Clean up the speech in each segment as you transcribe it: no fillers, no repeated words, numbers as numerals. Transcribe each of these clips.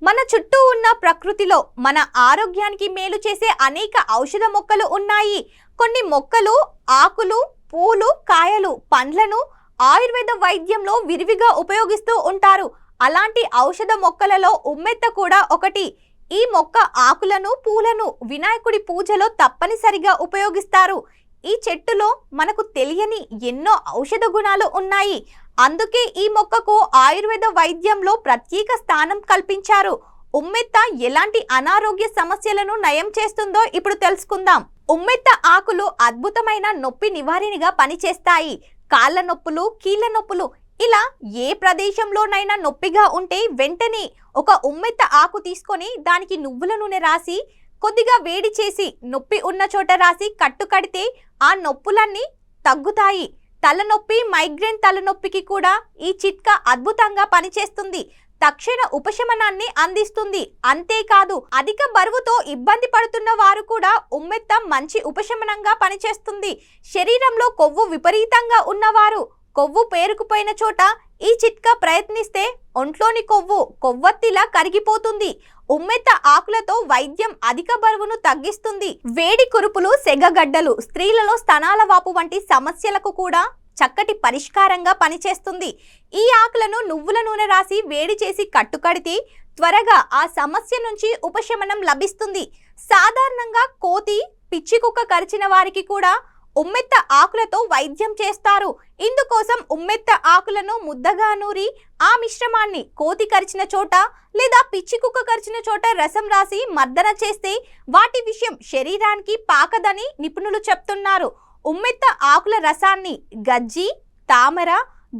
మన చుట్టూ ఉన్న ప్రకృతిలో మన ఆరోగ్యానికి మేలు చేసే అనేక ఔషధ మొక్కలు ఉన్నాయి. కొన్ని మొక్కలు ఆకులు, పూలు, కాయలు, పండ్లను ఆయుర్వేద వైద్యంలో విరివిగా ఉపయోగిస్తూ ఉంటారు. అలాంటి ఔషధ మొక్కలలో ఉమ్మెత్త కూడా ఒకటి. ఈ మొక్క ఆకులను, పూలను వినాయకుడి పూజలో తప్పనిసరిగా ఉపయోగిస్తారు. ఈ చెట్టులో మనకు తెలియని ఎన్నో ఔషధ గుణాలు ఉన్నాయి. అందుకే ఈ మొక్కకు ఆయుర్వేద వైద్యంలో ప్రత్యేక స్థానం కల్పించారు. ఉమ్మెత్త ఎలాంటి అనారోగ్య సమస్యలను నయం చేస్తుందో ఇప్పుడు తెలుసుకుందాం. ఉమ్మెత్త ఆకులు అద్భుతమైన నొప్పి నివారణగా పనిచేస్తాయి. కాళ్ళ నొప్పులు, కీళ్ళ నొప్పులు, ఇలా ఏ ప్రదేశంలోనైనా నొప్పిగా ఉంటే వెంటనే ఒక ఉమ్మెత్త ఆకు తీసుకొని దానికి నువ్వుల నూనె రాసి కొద్దిగా వేడి చేసి నొప్పి ఉన్న చోట రాసి కట్టు కడితే ఆ నొప్పులన్నీ తగ్గుతాయి. తలనొప్పి, మైగ్రేన్ తలనొప్పికి కూడా ఈ చిట్కా అద్భుతంగా పనిచేస్తుంది. తక్షణ ఉపశమనాన్ని అందిస్తుంది. అంతేకాదు, అధిక బరువుతో ఇబ్బంది పడుతున్న వారు కూడా ఉమ్మెత్త మంచి ఉపశమనంగా పనిచేస్తుంది. శరీరంలో కొవ్వు విపరీతంగా ఉన్నవారు, కొవ్వు పేరుకుపోయిన చోట ఈ చిట్కా ప్రయత్నిస్తే ఒంట్లోని కొవ్వు కొవ్వొత్తిలా కరిగిపోతుంది. ఉమ్మెత్త ఆకులతో వైద్యం అధిక బరువును తగ్గిస్తుంది. వేడి కురుపులు, సెగగడ్డలు, స్త్రీలలో స్తనాల వాపు వంటి సమస్యలకు కూడా చక్కటి పరిష్కారంగా పనిచేస్తుంది. ఈ ఆకులను నువ్వుల నూనె రాసి వేడి చేసి కట్టుకడితే త్వరగా ఆ సమస్య నుంచి ఉపశమనం లభిస్తుంది. సాధారణంగా కోతి, పిచ్చి కుక్క కరిచిన వారికి కూడా ఉమ్మెత్త ఆకులతో వైద్యం చేస్తారు. ఇందుకోసం ఉమ్మెత్త ఆకులను ముద్దగా నూరి ఆ మిశ్రమాన్ని కోతి కరిచిన చోట లేదా పిచ్చి కుక్క కరిచిన చోట రసం రాసి మర్దన చేస్తే వాటి విషయం శరీరానికి పాకదని నిపుణులు చెప్తున్నారు. ఉమ్మెత్త ఆకుల రసాన్ని గజ్జి, తామర,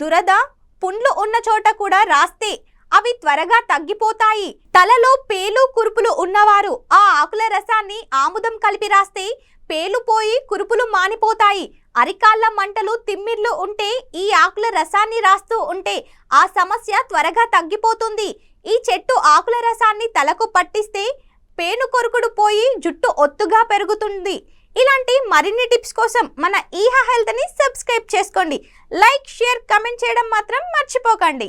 దురద, పుండ్లు ఉన్న చోట కూడా రాస్తే అవి త్వరగా తగ్గిపోతాయి. తలలో పేలు, కురుపులు ఉన్నవారు ఆ ఆకుల రసాన్ని ఆముదం కలిపి రాస్తే పేలు పోయి కురుపులు మానిపోతాయి. అరికాళ్ళ మంటలు, తిమ్మిర్లు ఉంటే ఈ ఆకుల రసాన్ని రాస్తూ ఉంటే ఆ సమస్య త్వరగా తగ్గిపోతుంది. ఈ చెట్టు ఆకుల రసాన్ని తలకు పట్టిస్తే పేను కొరుకుడు పోయి జుట్టు ఒత్తుగా పెరుగుతుంది. ఇలాంటి మరిన్ని టిప్స్ కోసం మన ఈహా హెల్త్ని సబ్స్క్రైబ్ చేసుకోండి. లైక్, షేర్, కమెంట్ చేయడం మాత్రం మర్చిపోకండి.